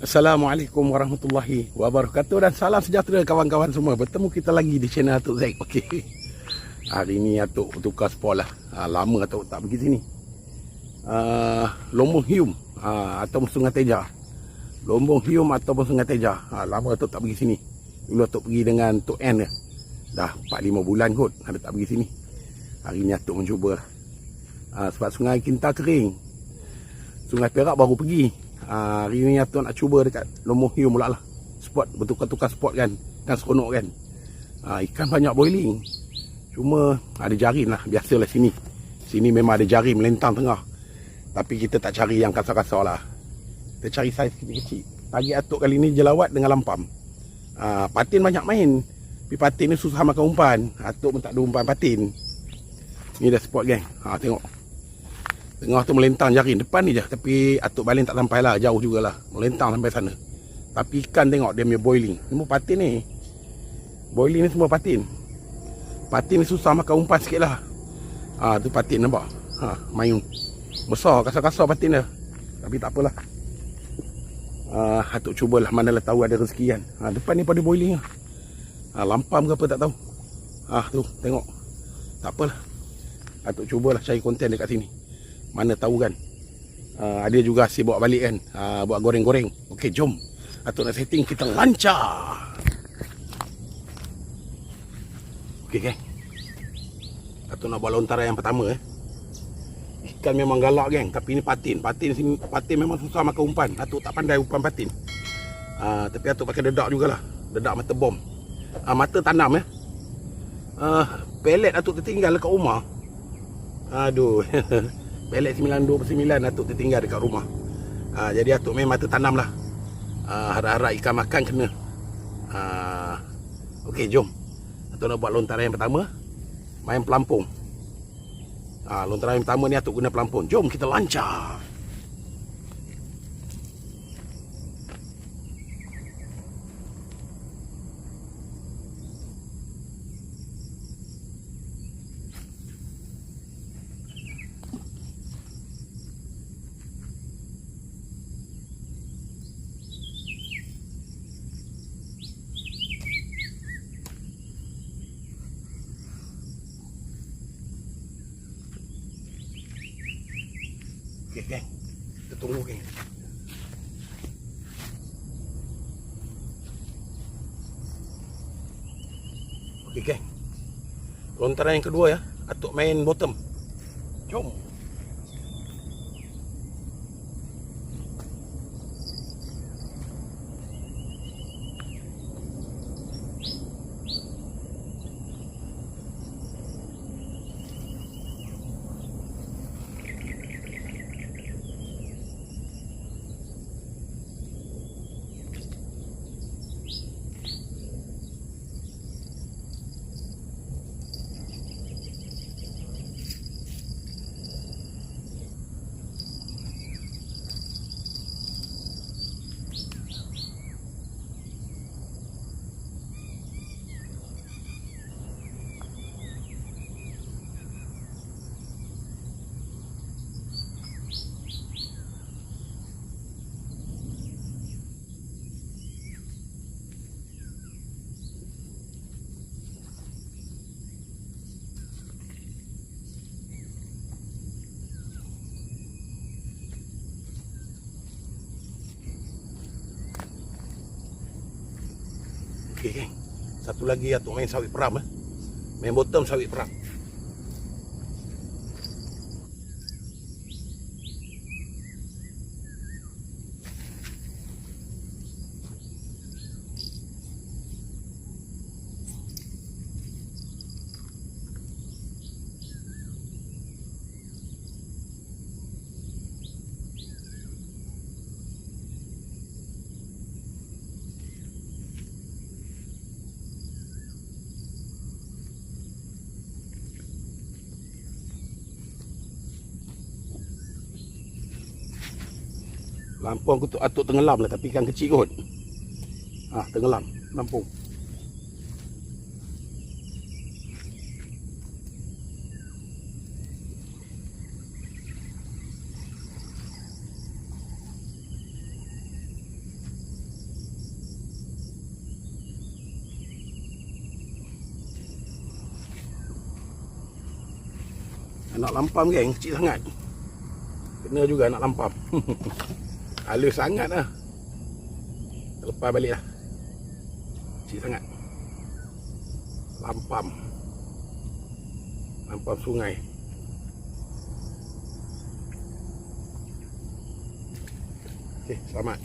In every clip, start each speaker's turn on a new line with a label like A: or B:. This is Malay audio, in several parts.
A: Assalamualaikum warahmatullahi wabarakatuh dan salam sejahtera kawan-kawan semua. Bertemu kita lagi di channel Atuk Zack. Okey. Hari ni Atuk tukar spot lah. Lama Atuk tak pergi sini. Lombong Hium atau Sungai Teja. Lombong Hium atau Sungai Teja. Lama Atuk tak pergi sini. Dulu Atuk pergi dengan Tok N dia. Dah 4-5 bulan kot ada tak pergi sini. Hari ni Atuk mencuba. Sebab Sungai Kinta kering. Sungai Perak baru pergi. Hari ni Atuk nak cuba dekat Lombong Hium pula lah. Spot, bertukar-tukar spot kan. Kan seronok kan. Ikan banyak boiling. Cuma ada jaring lah. Biasalah sini. Sini memang ada jaring melentang tengah. Tapi kita tak cari yang kasar-kasar lah. Kita cari saiz kecil-kecil. Pagi Atuk kali ni jelawat dengan lampam. Patin banyak main. Tapi patin ni susah makan umpan. Atuk pun tak ada umpan patin. Ni dah spot geng. Tengok. Tengah tu melentang jaring. Depan ni je. Tapi Atuk baling tak sampai lah. Jauh jugalah. Melentang sampai sana. Tapi ikan tengok dia punya boiling. Semua patin ni. Boiling ni semua patin. Patin ni susah makan umpan sikit lah. Tu patin nampak. Mayung. Besar. Kasar-kasar patin dia. Tapi tak apalah. Atuk cubalah. Manalah tahu ada rezeki kan. Depan ni pada boiling lah. Lampam ke apa tak tahu. Tu tengok. Tak apalah. Atuk cubalah cari konten dekat sini. Mana tahu kan. Ada juga asyik bawa balik kan. Buat goreng-goreng. Okey, jom. Atuk nak setting, kita lancar. Okey, geng. Atuk nak buat lontaran yang pertama. Ikan memang galak, geng. Tapi ni patin. Patin memang susah makan umpan. Atuk tak pandai umpan patin. Tapi Atuk pakai dedak jugalah. Dedak mata bom. Mata tanam. Pelet Atuk tertinggal dekat rumah. Aduh. Pelet 92/9 Atuk tertinggal dekat rumah. Jadi Atuk main mata tanam lah. Harap-harap ikan makan kena. Okey, jom. Atuk nak buat lontaran yang pertama. Main pelampung. Lontaran yang pertama ni Atuk guna pelampung. Jom kita lancar. Okey, geng. Kita tunggu, geng. Okey, geng. Lontaran yang kedua ya. Atuk main bottom. Jom. Okey, geng. Satu lagi Atuk main sawit peram. Main bottom sawit peram. Lampung Atuk tenggelam lah. Tapi ikan kecil kot. Tenggelam lampung. Nak lampam geng, kecil sangat. Kena juga nak lampam. Halus sangat lah. Lepas balik lah. Kecil sangat. Lampam. Lampam sungai. Okey, selamat.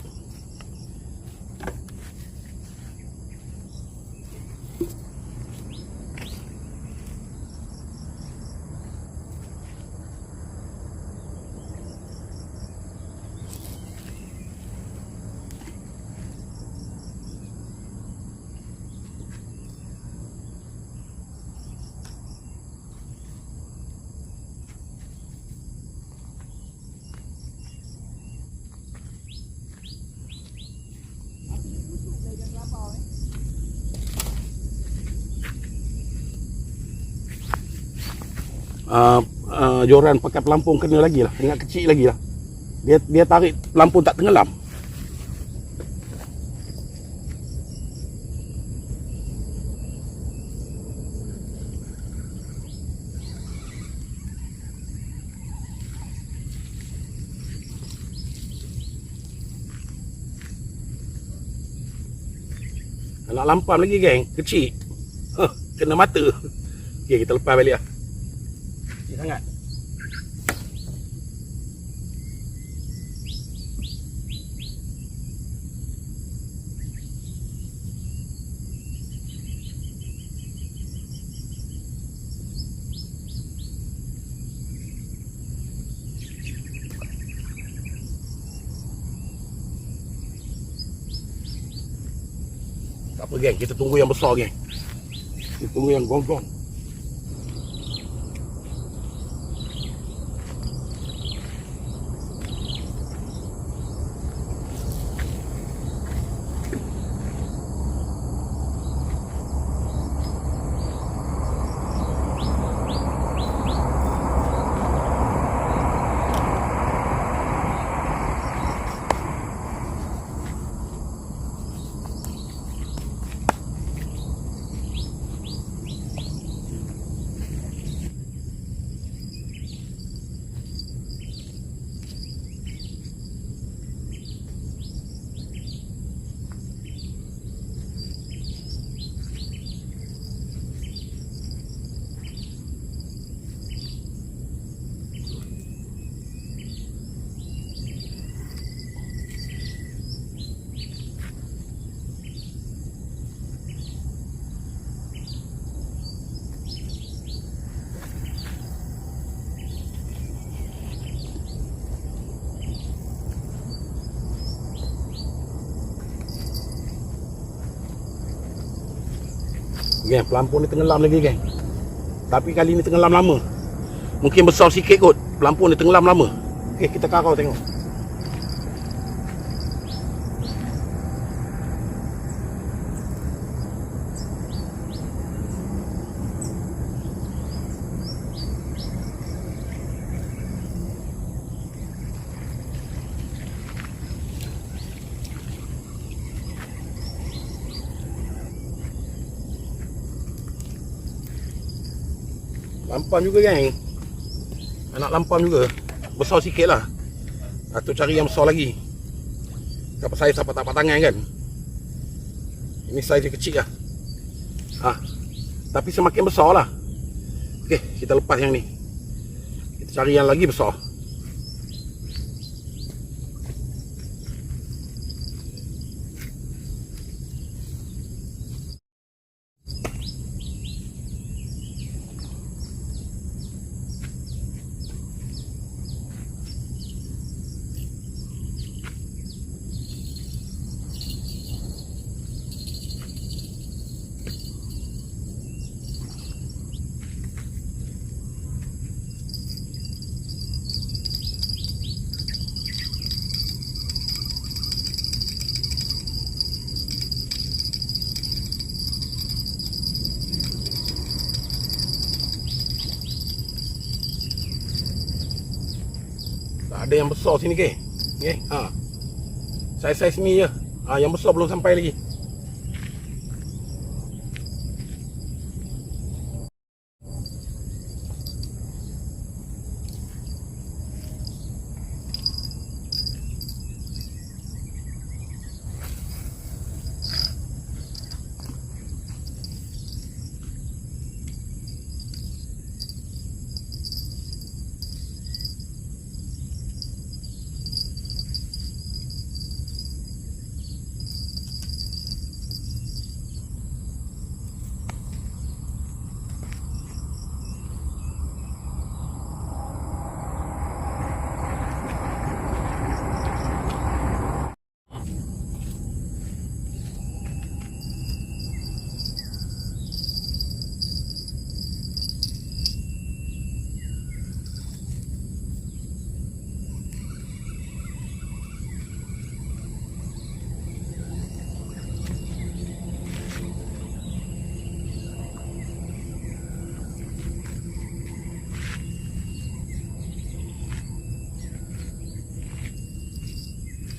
A: Joran pakai pelampung kena lagi lah, ingat kecil lagi lah. Dia tarik pelampung tak tenggelam. Nak lampam lagi geng, kecil. Kena mata. Okey, kita lepas balik lah. Kecil sangat. Tak apa geng, kita tunggu yang besar geng. Kita tunggu yang gonggong. Geng, pelampung ni tenggelam lagi geng. Tapi kali ni tenggelam lama. Mungkin besar sikit kot. Pelampung ni tenggelam lama. Okey, kita karau tengok. Lampam juga geng. Nak lampam juga. Besar sikit lah. Atau cari yang besar lagi. Dapat saya sampai tapak tangan kan. Ini saiz kecil lah. Tapi semakin besar lah. Okey, kita lepas yang ni. Kita cari yang lagi besar. Tak ada yang besar sini ke? Okay. Saiz-saiz ni je. Yang besar belum sampai lagi.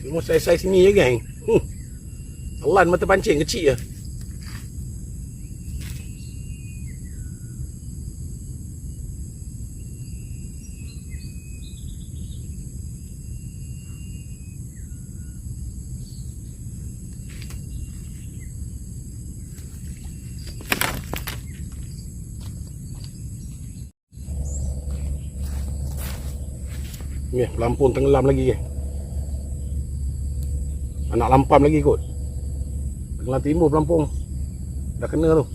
A: Semua saiz-saiz sini je geng. Telan mata pancing kecil je. Ni pelampung tenggelam lagi ke. Anak lampam lagi kot. Tenggelam timur pelampung. Dah kena tu.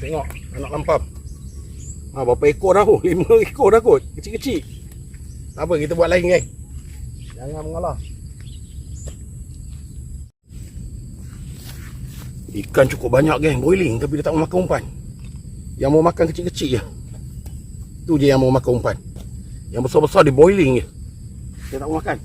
A: Tengok anak lampam. Berapa ekor dah tu? 5 ekor dah kot. Kecil-kecil. Tak apa, kita buat lain geng. Jangan mengalah. Ikan cukup banyak geng, boiling, tapi dia tak mau makan umpan. Yang mau makan kecil-kecil je. Tu je yang mau makan umpan. Yang besar-besar dia boiling je. Dia tak mau makan.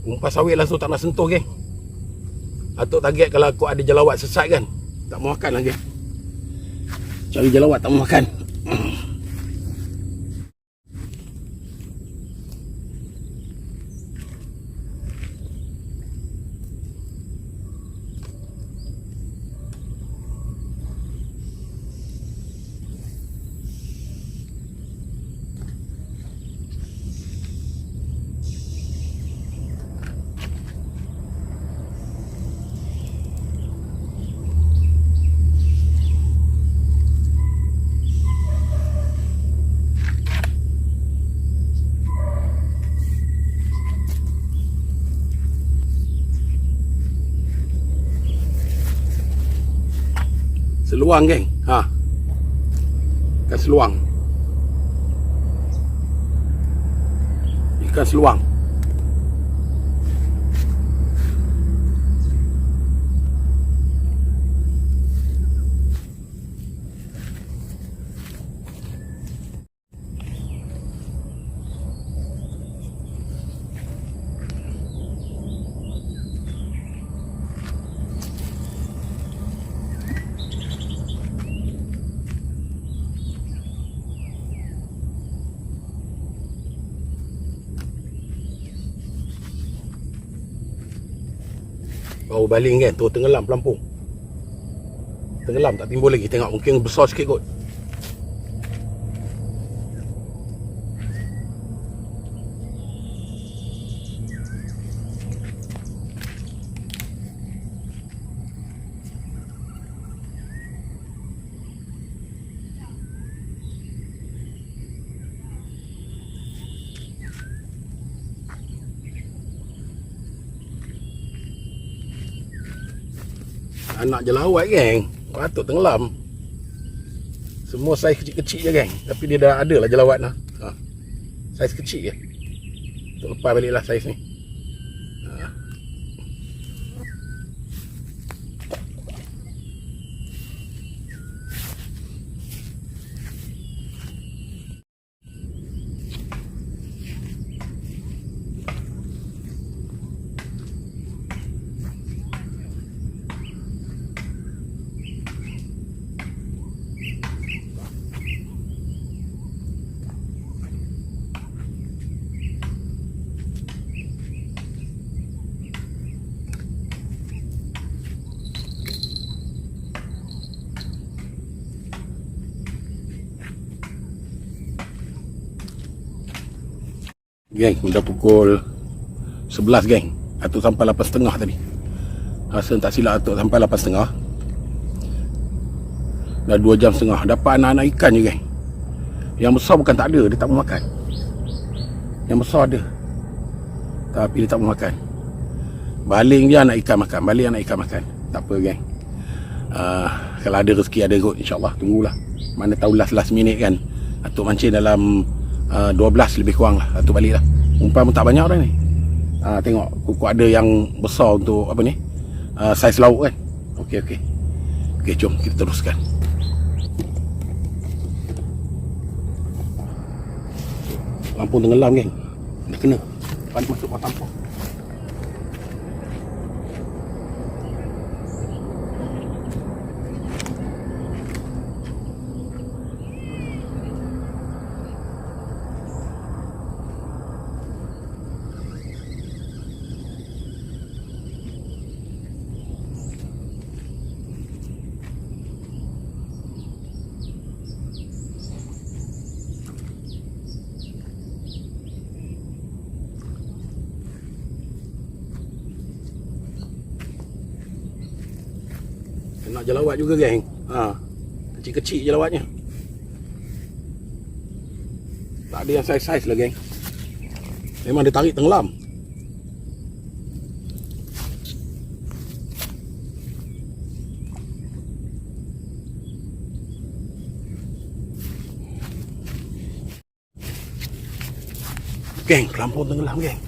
A: Umpan sawit langsung tak nak sentuh geng. Atuk target kalau aku ada jelawat sesat kan, tak mau makan lagi. Cari jelawat tak mau makan. Seluang geng. Ikan seluang. Ikan seluang. Baru baling kan, tu tenggelam pelampung. Tenggelam tak timbul lagi, tengok mungkin besar sikit kot. Anak jelawat geng, patut tenggelam. Semua saiz kecil-kecil je geng, tapi dia dah ada lah jelawat lah. Saiz kecil je. Untuk lepas balik lah saiz ni. Geng, dah pukul 11 geng. Atuk sampai 8.30 tadi. Rasa tak silap atuk sampai 8.30. Dah 2 jam setengah. Dapat anak-anak ikan je geng. Yang besar bukan tak ada, dia tak mau makan. Yang besar ada, tapi dia tak mau makan. Baling dia anak ikan makan. Baling anak ikan makan. Tak apa geng. Kalau ada rezeki ada kot, insyaAllah. Tunggulah. Mana tahu last minit kan, atuk mancing dalam 12 lebih kurang lah. Atuk balik lah. Umpan pun tak banyak dah ni. Tengok kuku ada yang besar untuk apa ni, saiz lauk kan. Okey, jom kita teruskan. Lampu tenggelam geng. Dah kena pan masuk ke tampung. Nak jelawat juga geng. Kecil-kecil jelawatnya. Tak ada yang saiz-saiz lah geng. Memang dia tarik tenggelam. Geng, pelampung tenggelam geng.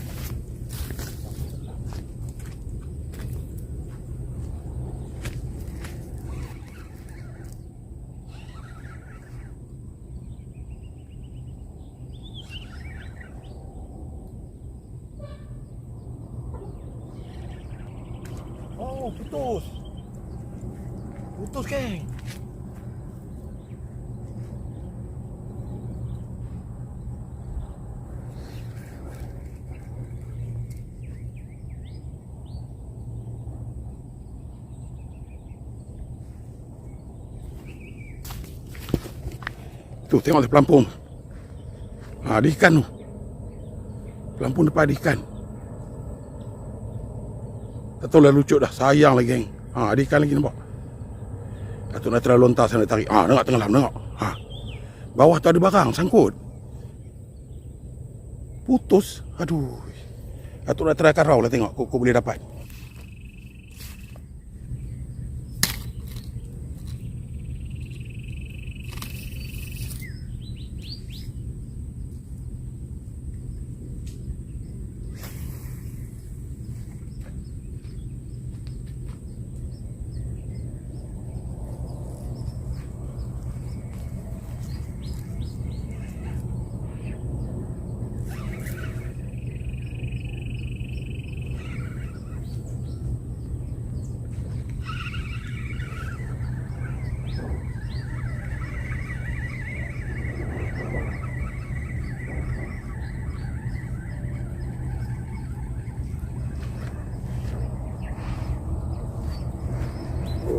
A: Oh, putus. Putus geng. Tu tengok ada pelampung. Ada ikan tu. Pelampung depan ada ikan. Tak tahu lah lucut dah. Sayang lah geng. Ada ikan lagi nampak. Datuk nak terlalu lontar sana tarik. Tengok tenggelam tengok. Bawah tu ada barang sangkut. Putus. Aduh. Datuk nak try karau lah tengok. Kau boleh dapat.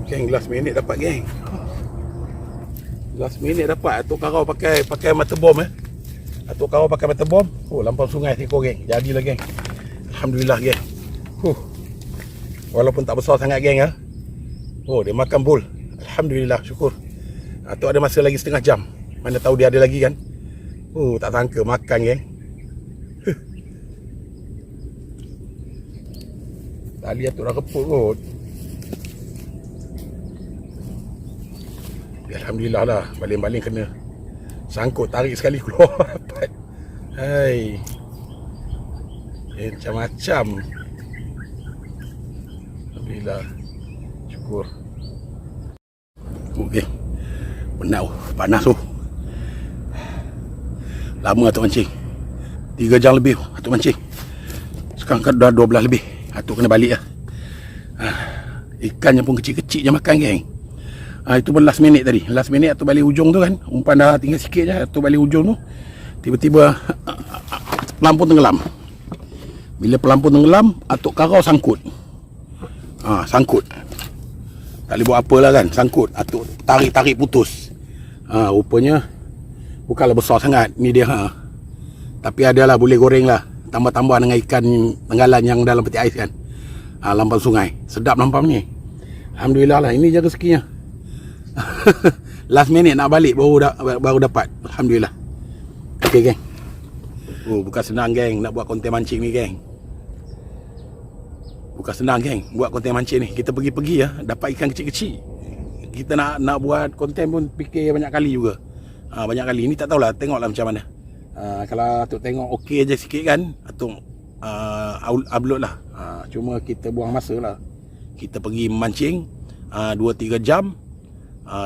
A: Geng, last minute dapat geng. Last minute dapat. Atuk Karau pakai mata bom Atuk Karau pakai mata bom. Lampau sungai seekor geng. Jadilah geng. Alhamdulillah geng. Walaupun tak besar sangat geng dia makan bul. Alhamdulillah, syukur. Atuk ada masa lagi setengah jam. Mana tahu dia ada lagi kan. Tak sangka makan geng. Tali atuk dah keput kot. Alhamdulillah lah, baling-baling kena sangkut, tarik sekali keluar dapat. Hai, macam-macam. Alhamdulillah, syukur. Okey, penat panas tu. Lama atuk mancing, 3 jam lebih atuk mancing. Sekarang kan dah 12 lebih. Atuk kena balik lah. Ikannya pun kecil-kecil je makan geng. Itu pun last minute tadi. Last minute atuk balik hujung tu kan. Umpan dah tinggal sikit je. Atuk balik hujung tu, tiba-tiba pelampung tenggelam. Bila pelampung tenggelam, Atuk Karau sangkut. Sangkut. Tak boleh buat apa lah kan. Sangkut. Atuk tarik-tarik putus. Rupanya bukanlah besar sangat ni dia. Tapi adalah boleh goreng lah. Tambah-tambah dengan ikan tenggalan yang dalam peti ais kan. Lampau sungai. Sedap lampau ni. Alhamdulillah lah. Ini je rezekinya. Last minute nak balik baru dapat. Alhamdulillah. Okey geng. Bukan senang geng nak buat konten mancing ni geng. Bukan senang geng buat konten mancing ni. Kita pergi-pergi dapat ikan kecil-kecil. Kita nak buat konten pun fikir banyak kali juga. Banyak kali. Ini tak tahulah, tengoklah macam mana. Kalau Atuk tengok okey je sikit kan, Atuk upload lah. Cuma kita buang masa lah. Kita pergi memancing 2-3 jam,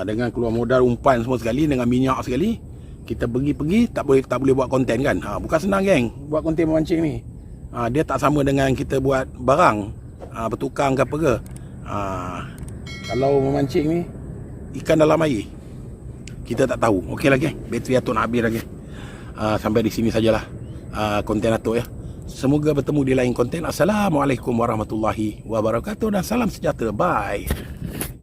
A: dengan keluar modal umpan semua sekali, dengan minyak sekali. Kita pergi tak boleh buat konten kan. Bukan senang geng buat konten memancing ni. Dia tak sama dengan kita buat barang, bertukang ke apa ke. Kalau memancing ni ikan dalam air, kita tak tahu. Okey lah geng, bateri Atuk nak habis lagi. Sampai di sini sajalah konten Atuk ya. Semoga bertemu di lain konten. Assalamualaikum warahmatullahi wabarakatuh dan salam sejahtera. Bye.